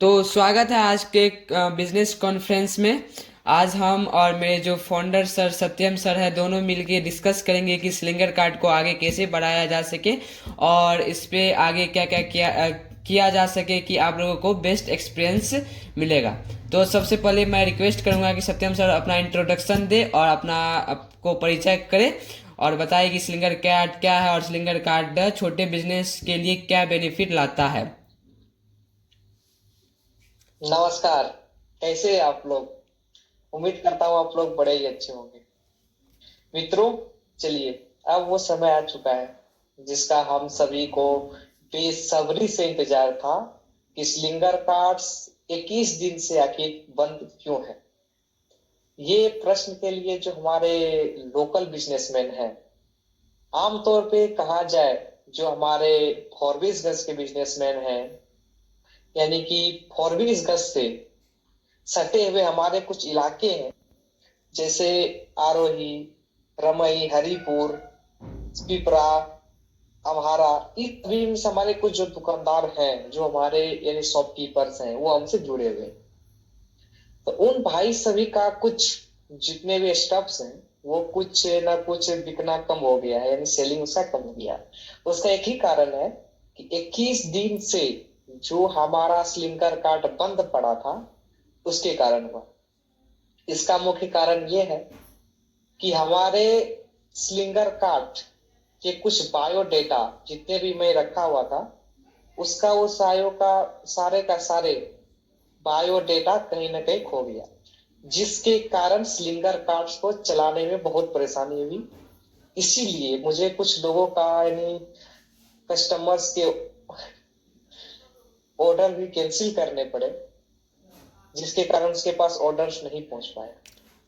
तो स्वागत है आज के बिजनेस कॉन्फ्रेंस में। आज हम और मेरे जो फाउंडर सर सत्यम सर है दोनों मिलके डिस्कस करेंगे कि स्लिंगर कार्ड को आगे कैसे बढ़ाया जा सके और इस पे आगे क्या क्या किया जा सके कि आप लोगों को बेस्ट एक्सपीरियंस मिलेगा। तो सबसे पहले मैं रिक्वेस्ट करूंगा कि सत्यम सर अपना इंट्रोडक्शन दे और अपना आपको परिचय करे और बताए कि स्लिंगर कार्ड क्या है और स्लिंगर कार्ड छोटे बिजनेस के लिए क्या बेनिफिट लाता है। नमस्कार। कैसे हैं आप लोग? उम्मीद करता हूँ आप लोग बड़े ही अच्छे होंगे। मित्रों, चलिए, अब वो समय आ चुका है जिसका हम सभी को बेसब्री से इंतजार था कि स्लिंगर कार्ड्स 21 दिन से आखिर बंद क्यों है। ये प्रश्न के लिए जो हमारे लोकल बिजनेसमैन हैं, आमतौर पे कहा जाए जो हमारे फॉरबिज गज के बिजनेसमैन हैं, यानी कि फॉरबिज गज से सटे हुए हमारे कुछ इलाके हैं, जैसे आरोही, रमई, हरिपुर, पिपरा, अम्हारा। इस सभी में से हमारे कुछ जो दुकानदार हैं, जो हमारे यानी शॉपकीपर्स हैं, वो हमसे जुड़े हुए हैं। तो उन भाई सभी का कुछ जितने भी स्टफ्स हैं, वो कुछ ना कुछ बिकना कम हो गया है, यानी सेलिंग उसका कम हो गया है। उसका एक ही कारण है कि 21 दिन से जो हमारा स्लिंगर कार्ट बंद पड़ा था, उसके कारण हुआ। इसका मुख्य कारण ये है कि हमारे स्लिंगर कार्ट के कुछ बायोडेटा जितने भी मैं रखा हुआ था, उसका वो सायों का सारे बायोडेटा कहीं ना कहीं खो गया, जिसके कारण स्लिंगर कार्ड्स को चलाने में बहुत परेशानी हुई। इसीलिए मुझे कुछ लोगों का यानी कस्टमर्स के ऑर्डर भी कैंसिल करने पड़े, जिसके कारण उसके पास ऑर्डर्स नहीं पहुंच पाए।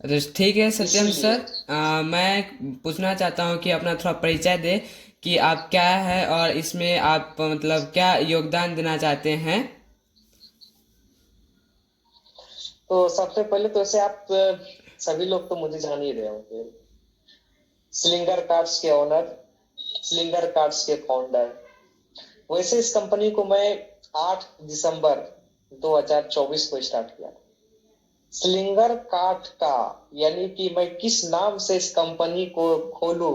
तो ठीक है सत्यम इसीलिए सर, मैं पूछना चाहता हूँ कि अपना थोड़ा परिचय दे कि आप क्या है और इसमें आप मतलब क्या योगदान देना चाहते हैं। तो सबसे पहले तो ऐसे आप सभी लोग तो मुझे जान ही रहे होंगे। स्लिंगर कार्ड्स के ऑनर, स्लिंगर कार्ड्स के फाउंडर। वैसे इस कंपनी को मैं 8 दिसंबर 2024 को स्टार्ट किया। स्लिंगर कार्ड का यानी कि मैं किस नाम से इस कंपनी को खोलूं,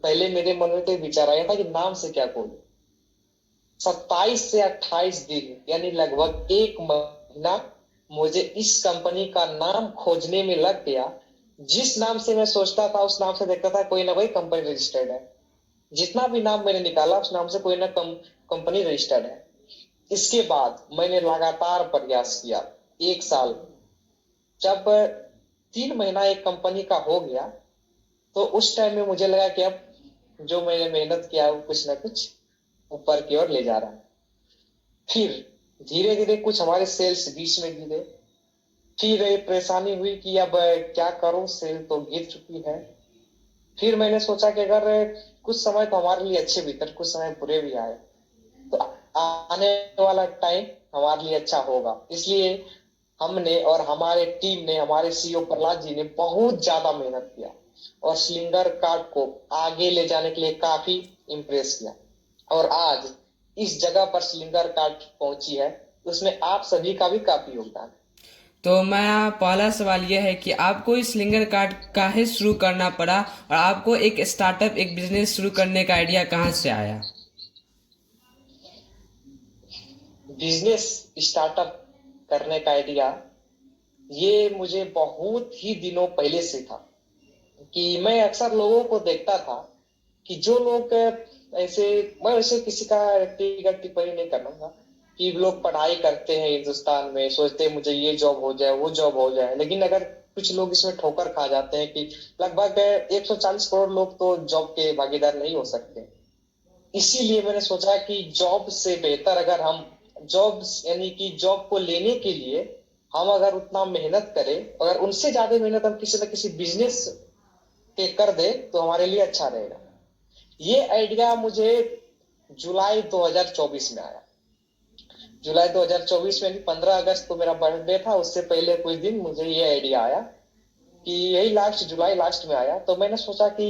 पहले मेरे मन में तो विचार आया था कि नाम से क्या खोलूं। 27 से 28 दिन यानी लगभग एक महीना मुझे इस कंपनी का नाम खोजने में लग गया। जिस नाम से मैं सोचता था, उस नाम से देखता था कोई ना कोई कंपनी रजिस्टर्ड है। जितना भी नाम मैंने निकाला, उस नाम से कोई ना कंपनी रजिस्टर्ड है। इसके बाद मैंने लगातार प्रयास किया, एक साल। जब 3 महीना एक कंपनी का हो गया, तो उस टाइम में मुझे लगा कि अब जो मैंने मेहनत किया वो कुछ ना कुछ ऊपर की ओर ले जा रहा है। फिर धीरे धीरे कुछ हमारे सेल्स बीच में गिरे। फिर ये परेशानी हुई कि अब क्या करूं, सेल तो गिर चुकी है। फिर मैंने सोचा कि अगर कुछ समय तो हमारे लिए अच्छे बीते, कुछ समय बुरे भी आए, तो आने वाला टाइम हमारे लिए अच्छा होगा। इसलिए हमने और हमारे टीम ने, हमारे सीईओ प्रहलाद जी ने बहुत ज्यादा मेहनत किया और स्लिंगर कार्ड को आगे ले जाने के लिए काफी इम्प्रेस किया। और आज इस जगह पर स्लिंगर कार्ड पहुंची है, उसमें आप सभी का भी काफी योगदान है। तो मैं पहला सवाल यह है कि आपको इस स्लिंगर कार्ड काहे शुरू करना पड़ा और आपको एक स्टार्टअप एक बिजनेस शुरू करने का आइडिया कहाँ से आया। बिजनेस स्टार्टअप करने का आइडिया ये मुझे बहुत ही दिनों पहले से था। कि मैं अक्सर लोगों को देखता था कि जो लोग ऐसे, मैं वैसे किसी का व्यक्तिगत टिप्पणी नहीं करूंगा, कि लोग पढ़ाई करते हैं हिंदुस्तान में, सोचते हैं मुझे ये जॉब हो जाए, वो जॉब हो जाए, लेकिन अगर कुछ लोग इसमें ठोकर खा जाते हैं कि लगभग 140 करोड़ लोग तो जॉब के भागीदार नहीं हो सकते। इसीलिए मैंने सोचा कि जॉब से बेहतर अगर हम जॉब यानी कि जॉब को लेने के लिए हम अगर उतना मेहनत करें, अगर उनसे ज्यादा मेहनत हम किसी न किसी बिजनेस के कर दे, तो हमारे लिए अच्छा रहेगा। ये आइडिया मुझे जुलाई 2024 में आया। जुलाई 2024 में भी 15 अगस्त को मेरा बर्थडे था, उससे पहले कुछ दिन मुझे ये आइडिया आया कि यही लास्ट जुलाई लास्ट में आया। तो मैंने सोचा कि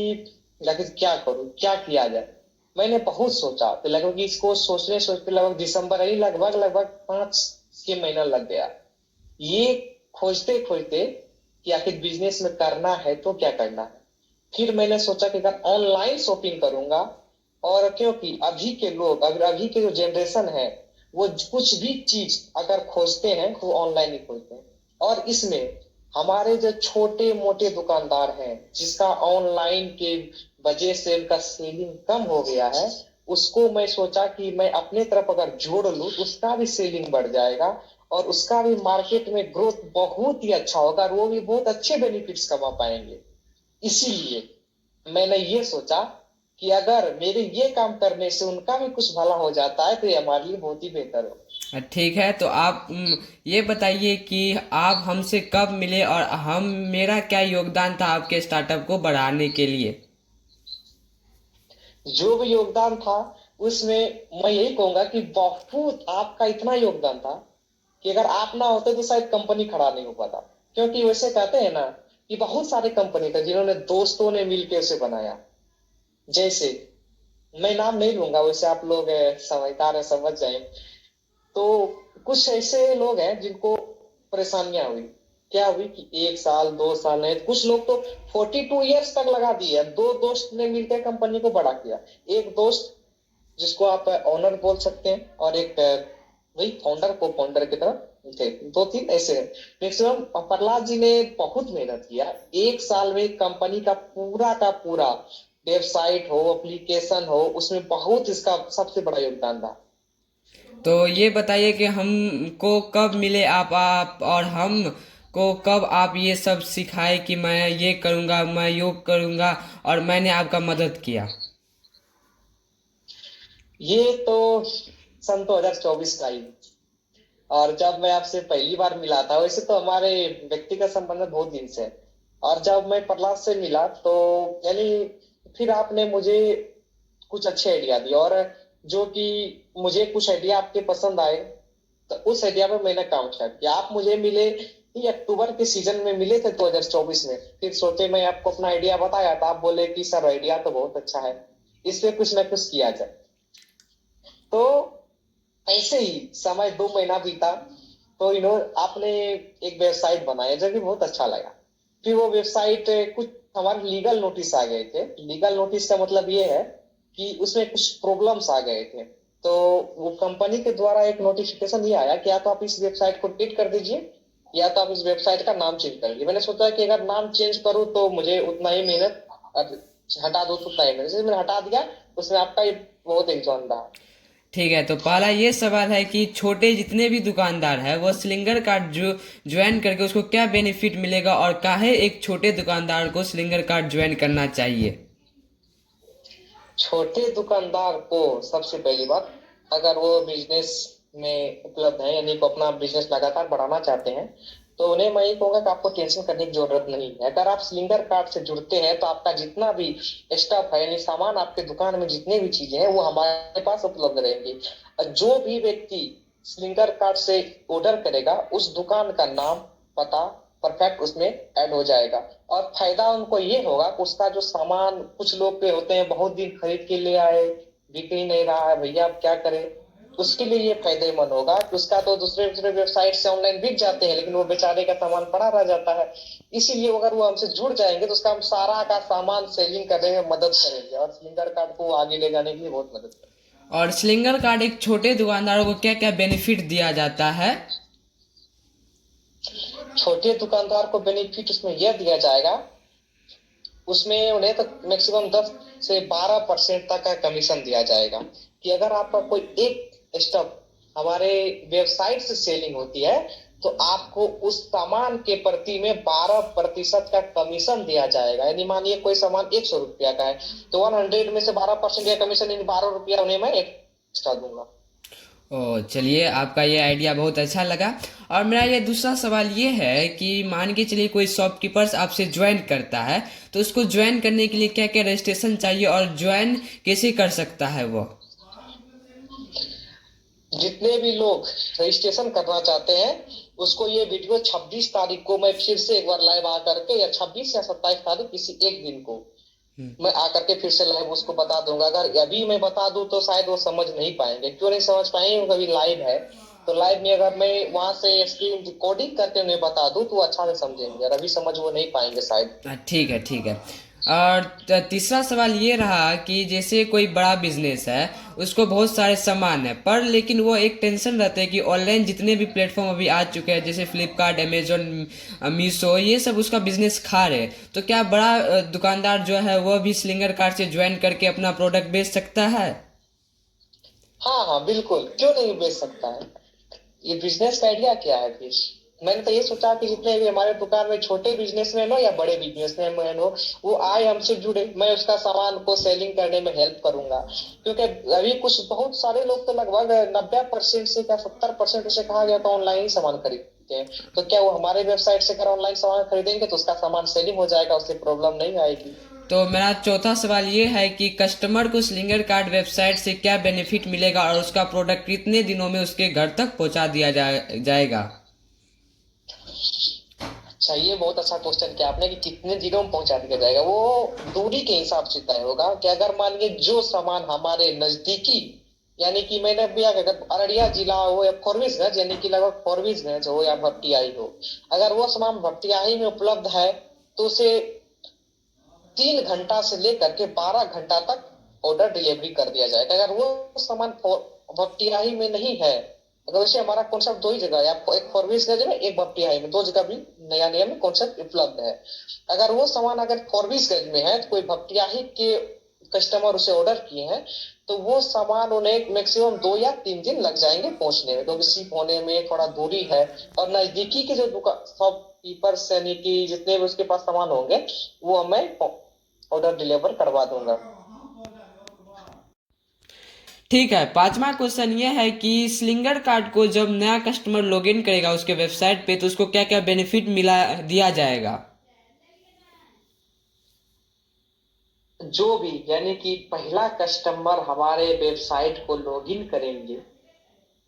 लेकिन क्या करूं, क्या किया जाए। मैंने बहुत सोचा, तो लगभग इसको सोचते लगभग दिसंबर ही लगभग लगभग 6 महीना लग गया ये खोजते खोजते कि आखिर बिजनेस में करना है तो क्या करना है। फिर मैंने सोचा कि अगर ऑनलाइन शॉपिंग करूंगा, और क्योंकि अभी के लोग, अगर अभी के जो जनरेशन है वो कुछ भी चीज अगर खोजते हैं तो ऑनलाइन ही खोजते हैं। और इसमें हमारे जो छोटे मोटे दुकानदार हैं जिसका ऑनलाइन के वजह से उनका सेलिंग कम हो गया है, उसको मैं सोचा कि मैं अपने तरफ अगर जोड़ लूं तो उसका भी सेलिंग बढ़ जाएगा और उसका भी मार्केट में ग्रोथ बहुत ही अच्छा होगा और वो भी बहुत अच्छे बेनिफिट्स कमा पाएंगे। इसीलिए मैंने ये सोचा कि अगर मेरे ये काम करने से उनका भी कुछ भला हो जाता है तो ये हमारे लिए बहुत ही बेहतर हो। ठीक है, तो आप ये बताइए कि आप हमसे कब मिले और हम मेरा क्या योगदान था आपके स्टार्टअप को बढ़ाने के लिए। जो भी योगदान था उसमें मैं यही कहूंगा कि बहुत आपका इतना योगदान था कि अगर आप ना होते तो शायद कंपनी खड़ा नहीं हो पाता। क्योंकि वैसे कहते हैं ना कि बहुत सारे कंपनी थे जिन्होंने दोस्तों ने मिलकर उसे बनाया। जैसे मैं नाम नहीं लूंगा, वैसे आप लोग समझदार है, समझ जाए। तो कुछ ऐसे लोग हैं जिनको परेशानियां हुई। क्या हुई कि 1 साल 2 साल नहीं, कुछ लोग तो 42 ईयर्स तक लगा दिए। दो दोस्त ने मिलकर कंपनी को बड़ा किया। एक दोस्त जिसको आप ओनर बोल सकते हैं और एक वही फाउंडर को फाउंडर की तरह थे, 2 3 ऐसे मैक्सिमम। प्रहलाद जी ने बहुत मेहनत किया। 1 साल में कंपनी का पूरा वेबसाइट हो, एप्लीकेशन हो, उसमें बहुत इसका सबसे बड़ा योगदान था। तो ये बताइए कि हमको कब मिले आप और हम को कब आप ये सब सिखाए कि मैं ये करूँगा, मैं योग करूँगा, और मैंने आपका मदद किया। ये तो सन 2024 का ही। और जब मैं आपसे पहली बार मिला था, वैसे तो हमारे व्यक्तिगत संबंध बहुत दिन से है। और जब मैं प्रहलाद से मिला तो यानी फिर आपने मुझे कुछ अच्छे आइडिया दिए, और जो कि मुझे कुछ आइडिया आपके पसंद आए तो उस आइडिया पे मैंने काम किया कि आप मुझे मिले ये अक्टूबर के सीजन में मिले थे 2024 में। फिर सोचे मैं आपको अपना आइडिया बताया था, आप बोले कि सर आइडिया तो बहुत अच्छा है, इस पे कुछ ना कुछ किया जाए। तो ऐसे ही समय 2 महीना बीता तो आपने एक वेबसाइट बनाया जो कि बहुत अच्छा लगा। फिर वो वेबसाइट कुछ हमारे लीगल नोटिस आ गए थे। लीगल नोटिस का मतलब ये है कि उसमें कुछ प्रॉब्लम्स आ गए थे। तो वो कंपनी के द्वारा एक नोटिफिकेशन ये आया कि या तो आप इस वेबसाइट को डिलीट कर दीजिए या तो आप इस वेबसाइट का नाम चेंज कर लीजिए। मैंने सोचा कि अगर नाम चेंज करूँ तो मुझे उतना ही मेहनत, और हटा दो तो उतना ही मेहनत, जैसे मैंने हटा दिया उसमें आपका ये बहुत एग्जाम रहा। ठीक है, तो पहला ये सवाल है कि छोटे जितने भी दुकानदार है वो स्लिंगर कार्ड जो ज्वाइन करके उसको क्या बेनिफिट मिलेगा, और काहे एक छोटे दुकानदार को स्लिंगर कार्ड ज्वाइन करना चाहिए। छोटे दुकानदार को सबसे पहली बात, अगर वो बिजनेस में उपलब्ध है यानी को अपना बिजनेस लगातार बढ़ाना चाहते हैं, तो उन्हें मैं ये कहूंगा कि आपको टेंशन करने की जरूरत नहीं है। अगर आप स्लिंगर कार्ड से जुड़ते हैं तो आपका जितना भी स्टफ है यानी सामान, आपके दुकान में जितने भी चीजें हैं वो हमारे पास उपलब्ध रहेंगी। और जो भी व्यक्ति स्लिंगर कार्ड से ऑर्डर करेगा उस दुकान का नाम, पता परफेक्ट उसमें ऐड हो जाएगा। और फायदा उनको ये होगा कि उसका जो सामान, कुछ लोग के होते हैं बहुत दिन खरीद के ले आए, बिक ही नहीं रहा है, भैया अब क्या करें। उसके लिए ये फायदेमंद होगा कि उसका तो दूसरे दूसरे वेबसाइट से ऑनलाइन बिक जाते हैं लेकिन वो बेचारे का सामान पड़ा रह जाता है। इसीलिए अगर वो हमसे जुड़ जाएंगे तो उसका हम सारा का सामान सेलिंग करने में मदद करेंगे और स्लिंगर कार्ड को आगे ले जाने के लिए बहुत मदद करेंगे। और स्लिंगर कार्ड एक छोटे दुकानदारों को क्या क्या बेनिफिट दिया जाता है। छोटे दुकानदार को बेनिफिट उसमें यह दिया जाएगा, उसमें उन्हें तो मैक्सिमम 10 से 12% तक का कमीशन दिया जाएगा। कि अगर आपका कोई एक स्टॉक हमारे वेबसाइट से सेलिंग होती है तो आपको उस सामान के प्रति में 12% का कमीशन दिया जाएगा। यानी मानिए कोई सामान 100 रुपया का है तो 100 में से 12% का कमीशन, यानी 12 रुपया उन्हें मैं एक्स्ट्रा दूंगा। ओ चलिए, आपका ये आइडिया बहुत अच्छा लगा। और मेरा ये दूसरा सवाल ये है कि मान के चलिए कोई शॉपकीपर्स आपसे ज्वाइन करता है, तो उसको ज्वाइन करने के लिए क्या क्या रजिस्ट्रेशन चाहिए और ज्वाइन कैसे कर सकता है वो। जितने भी लोग रजिस्ट्रेशन करना चाहते हैं उसको ये वीडियो 26 तारीख को मैं फिर से एक बार लाइव आकर के, या 26 या 27 तारीख किसी एक दिन को मैं आकर के फिर से लाइव उसको बता दूंगा। अगर अभी मैं बता दूं तो शायद वो समझ नहीं पाएंगे। क्यों नहीं समझ पाएंगे? क्योंकि अभी लाइव है तो लाइव में अगर मैं वहां से स्क्रीन रिकॉर्डिंग करके उन्हें बता दूं तो वो अच्छा से समझेंगे, और अभी समझ वो नहीं पाएंगे शायद। ठीक है, ठीक है। और तीसरा सवाल ये रहा कि जैसे कोई बड़ा बिजनेस है, उसको बहुत सारे सामान है, पर लेकिन वो एक टेंशन रहता है कि ऑनलाइन जितने भी प्लेटफॉर्म अभी आ चुके हैं, जैसे फ्लिपकार्ट, अमेजोन, मीशो, ये सब उसका बिजनेस खा रहे हैं। तो क्या बड़ा दुकानदार जो है वह भी स्लिंगर कार्ट से ज्वाइन करके अपना प्रोडक्ट बेच सकता है? हाँ हाँ बिल्कुल, क्यों नहीं बेच सकता है। ये बिजनेस का आइडिया क्या है फिर? मैंने तो ये सोचा कि जितने भी हमारे दुकान में छोटे बिजनेसमैन हो या बड़े बिजनेसमैन हो, वो आए हमसे जुड़े, मैं उसका सामान को सेलिंग करने में हेल्प करूंगा। क्योंकि अभी कुछ बहुत सारे लोग तो लगभग 90% से क्या 70% उसे कहा गया तो ऑनलाइन ही सामान खरीदते हैं। तो क्या वो हमारे वेबसाइट से अगर ऑनलाइन सामान खरीदेंगे तो उसका सामान सेलिंग हो जाएगा, उससे प्रॉब्लम नहीं आएगी। तो मेरा चौथा सवाल ये है कि कस्टमर को स्लिंगर कार्ड वेबसाइट से क्या बेनिफिट मिलेगा और उसका प्रोडक्ट कितने दिनों में उसके घर तक पहुंचा दिया जाएगा? अच्छा, ये बहुत अच्छा क्वेश्चन किया आपने कि कितने दिनों में पहुंचा दिया जाएगा। वो दूरी के हिसाब से तय होगा कि अगर मान लीजिए जो सामान हमारे नजदीकी, यानी कि मैंने अभी अगर अररिया जिला हो या फॉरबिसगंज, यानी कि लगभग फॉरबिसगंज हो या भपटियाही हो, अगर वो सामान भपटियाही में उपलब्ध है तो उसे 3 घंटा से लेकर के 12 घंटा तक ऑर्डर डिलीवरी कर दिया जाएगा। अगर वो सामान भपटियाही में नहीं है, अगर वैसे हमारा कॉन्सेप्ट दो ही जगह है, एक फॉरबिसगंज में एक भपटियाही में, दो जगह भी नया नया में कॉन्सेप्ट उपलब्ध है। अगर वो सामान अगर फॉरबिसगंज में है तो कोई भपटियाही के कस्टमर उसे ऑर्डर किए हैं तो वो सामान उन्हें मैक्सिमम 2 या 3 दिन लग जाएंगे पहुंचने में, क्योंकि शिप होने में थोड़ा दूरी है। और नजदीकी के जो दुकान शॉपकीपर्स यानी कि जितने भी उसके पास सामान होंगे वो हमें ऑर्डर डिलीवर करवा दूंगा। ठीक है, पांचवा क्वेश्चन ये है कि स्लिंगर कार्ड को जब नया कस्टमर लॉगिन करेगा उसके वेबसाइट पे, तो उसको क्या क्या बेनिफिट मिला दिया जाएगा? जो भी यानी कि पहला कस्टमर हमारे वेबसाइट को लॉगिन करेंगे,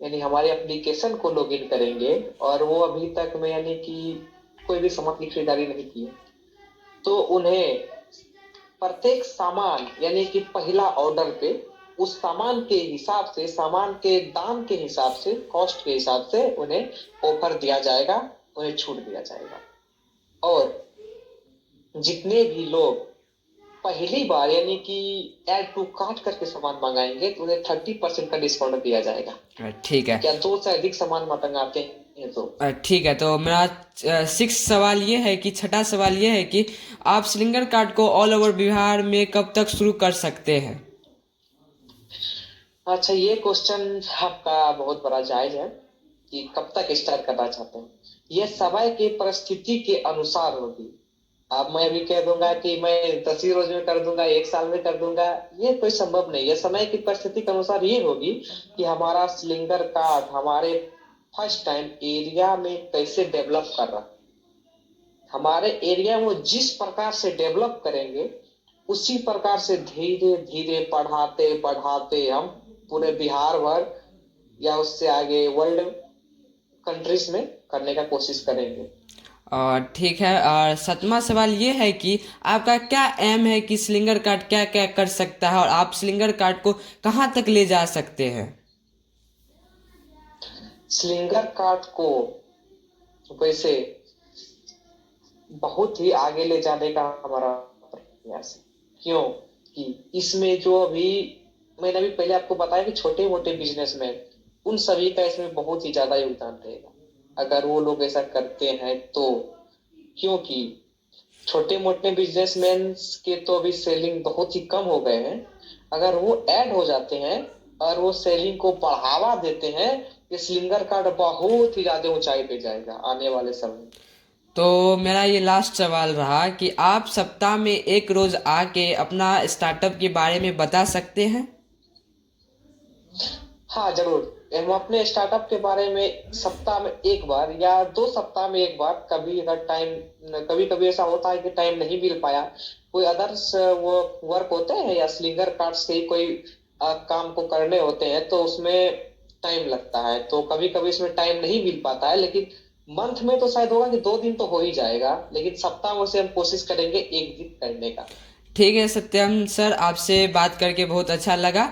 यानी हमारे एप्लीकेशन को लॉगिन करेंगे, और वो अभी तक में यानी कि कोई भी सामान की खरीदारी नहीं की है, तो उन्हें प्रत्येक सामान यानी कि पहला ऑर्डर पे उस सामान के हिसाब से, सामान के दाम के हिसाब से, कॉस्ट के हिसाब से उन्हें ऑफर दिया जाएगा, उन्हें छूट दिया जाएगा। और जितने भी लोग पहली बार यानी कि ऐड टू कार्ट करके सामान मंगाएंगे तो उन्हें 30% का डिस्काउंट दिया जाएगा। ठीक है। क्या 2 से अधिक सामान मंगाते हैं तो। ठीक है, तो मेरा सिक्स सवाल ये है कि छठा सवाल ये है कि आप स्लिंगर कार्ड को ऑल ओवर बिहार में कब तक शुरू कर सकते हैं? अच्छा, ये क्वेश्चन आपका बहुत बड़ा जायज है कि कब तक स्टार्ट करना चाहते हैं। यह समय की परिस्थिति के अनुसार होगी। अब मैं भी कह दूंगा कि मैं 10 ही रोज में कर दूंगा, 1 साल में कर दूंगा, ये कोई संभव नहीं है। समय की परिस्थिति के अनुसार ये होगी कि हमारा स्लिंगर कार्ड हमारे फर्स्ट टाइम एरिया में कैसे डेवलप कर रहा है। हमारे एरिया में जिस प्रकार से डेवलप करेंगे उसी प्रकार से धीरे धीरे पढ़ाते पढ़ाते हम पूरे बिहार भर या उससे आगे वर्ल्ड कंट्रीज में करने का कोशिश करेंगे। और ठीक है, और सातवां सवाल ये है कि आपका क्या एम है कि स्लिंगर कार्ड क्या क्या कर सकता है और आप स्लिंगर कार्ड को कहाँ तक ले जा सकते हैं? स्लिंगर कार्ड को वैसे बहुत ही आगे ले जाने का हमारा प्रयास है। क्यों कि इसमें जो अभी मैंने अभी पहले आपको बताया कि छोटे मोटे बिजनेसमैन, उन सभी का इसमें बहुत ही ज्यादा योगदान रहेगा अगर वो लोग ऐसा करते हैं तो। क्योंकि छोटे मोटे बिजनेसमैन के तो अभी सेलिंग बहुत ही कम हो गए हैं। अगर वो ऐड हो जाते हैं और वो सेलिंग को बढ़ावा देते हैं, ये स्लिंगर कार्ड बहुत ही ज्यादा ऊंचाई पे जाएगा आने वाले समय में। तो मेरा ये लास्ट सवाल रहा कि आप सप्ताह में एक रोज आके अपना स्टार्टअप के बारे में बता सकते हैं? हाँ जरूर, हम अपने स्टार्टअप के बारे में सप्ताह में एक बार या 2 सप्ताह में एक बार, कभी अगर टाइम, कभी कभी ऐसा होता है कि टाइम नहीं मिल पाया, कोई अदर्स वो वर्क होते हैं या स्लिंगर कार्ड्स के ही कोई काम को करने होते हैं तो उसमें टाइम लगता है, तो कभी कभी इसमें टाइम नहीं मिल पाता है। लेकिन मंथ में तो शायद होगा कि 2 दिन तो हो ही जाएगा, लेकिन सप्ताह में से हम कोशिश करेंगे एक दिन करने का। ठीक है सत्यम सर, आपसे बात करके बहुत अच्छा लगा।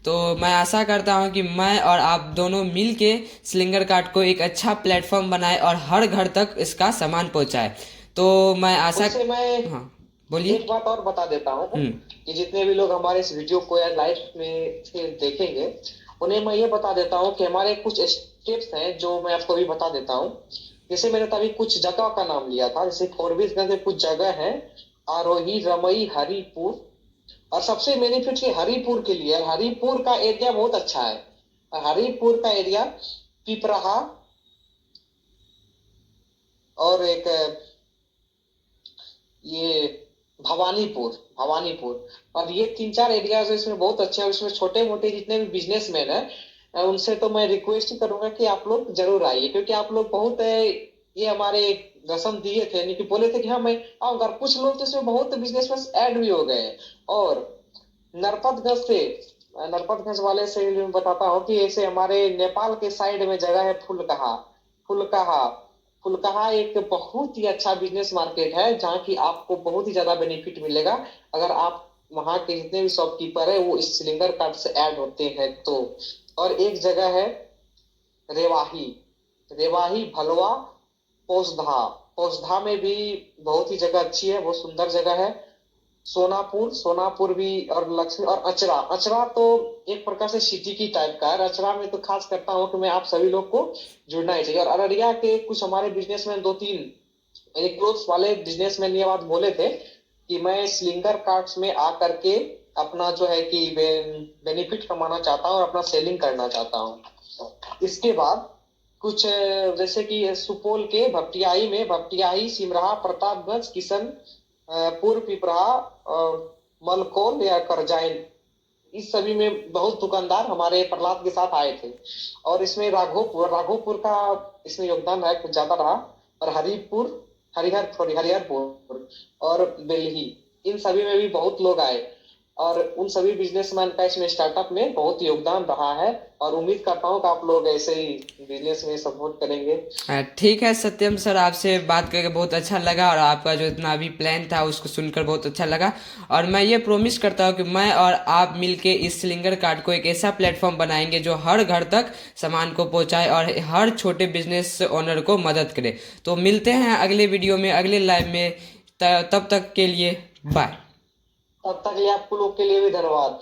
तो मैं आशा करता हूँ कि मैं और आप दोनों मिल के स्लिंगर कार्ट को एक अच्छा प्लेटफॉर्म बनाए और हर घर तक इसका सामान पहुँचाए। तो मैं आशा। वैसे मैं हाँ, बोलिए। एक बात और बता देता हूँ हम्म। कि जितने भी लोग हमारे इस वीडियो को या लाइव में से देखेंगे, उन्हें मैं ये बता देता हूँ कि हमारे कुछ स्टेप्स हैं जो मैं आपको अभी बता देता हूँ। जैसे मैंने तभी कुछ जगह का नाम लिया था, जैसे फोरबिसगंज में कुछ जगह है, आरोही, रमई, हरिपुर। और सबसे बेनिफिट ये हरिपुर के लिए है। हरिपुर का एरिया बहुत अच्छा है। हरिपुर का एरिया, पिपराहा, और एक ये भवानीपुर, भवानीपुर। और ये तीन चार एरियाज इसमें बहुत अच्छे हैं। इसमें छोटे मोटे जितने भी बिजनेसमैन हैं, उनसे तो मैं रिक्वेस्ट ही करूंगा कि आप लोग जरूर आइए, क्योंकि आप लोग बहुत ये हमारे रसम दिए थे, यानी कि बोले थे कि हाँ मैं आऊंगा। और कुछ लोग तो इसमें बहुत बिजनेसमैन ऐड भी हो गए हैं। और नरपतगंज से, नरपतगंज वाले से मैं बताता हूँ कि ऐसे हमारे नेपाल के साइड में जगह है फुलकहा। फुलकहा, फुलकहा एक बहुत ही अच्छा बिजनेस मार्केट है, जहाँ की आपको बहुत ही ज्यादा बेनिफिट मिलेगा अगर आप वहाँ के जितने भी शॉपकीपर है वो इस सिलेंडर कार्ड से ऐड होते हैं तो। और एक जगह है रेवाही, रेवाही, भलवा, पोसधा। पोसधा में भी बहुत ही जगह अच्छी है, बहुत सुंदर जगह है। सोनापुर, सोनापुर भी, और लक्ष्मी, और अचरा। अचरा तो एक प्रकार से सिटी की टाइप का है। अचरा में तो खास करता हूँ कि मैं आप सभी लोग को जुड़ना ही चाहिए। और अररिया के कुछ हमारे बिजनेसमैन, दो तीन क्लोथ्स वाले बिजनेसमैन ये बात बोले थे कि मैं स्लिंगर कार्ड्स में आ करके अपना जो है कि बेनिफिट कमाना चाहता हूँ और अपना सेलिंग करना चाहता हूँ। इसके बाद कुछ जैसे कि सुपौल के भपटियाही में, भपटियाही, सिमराहा, प्रतापगंज, किशन पूर्व, पिपराहा, मलकोल या करजाइन, इस सभी में बहुत दुकानदार हमारे प्रहलाद के साथ आए थे। और इसमें राघोपुर, राघोपुर का इसमें योगदान है कुछ ज्यादा रहा। और हरिपुर, हरिहर, सॉरी, हरिहरपुर और बेलही, इन सभी में भी बहुत लोग आए। और उन सभी बिजनेसमैन का इसमें स्टार्टअप में बहुत योगदान रहा है। और उम्मीद करता हूँ कि आप लोग ऐसे ही बिजनेस में सपोर्ट करेंगे। ठीक है सत्यम सर, आपसे बात करके बहुत अच्छा लगा और आपका जो इतना भी प्लान था उसको सुनकर बहुत अच्छा लगा। और मैं ये प्रॉमिस करता हूँ कि मैं और आप मिलके इस सिलिंडर कार्ड को एक ऐसा प्लेटफॉर्म बनाएंगे जो हर घर तक सामान को पहुंचाए और हर छोटे बिजनेस ओनर को मदद करे। तो मिलते हैं अगले वीडियो में, अगले लाइव में। तब तक के लिए बाय। तब तक लिए आपको लोग के लिए भी धन्यवाद।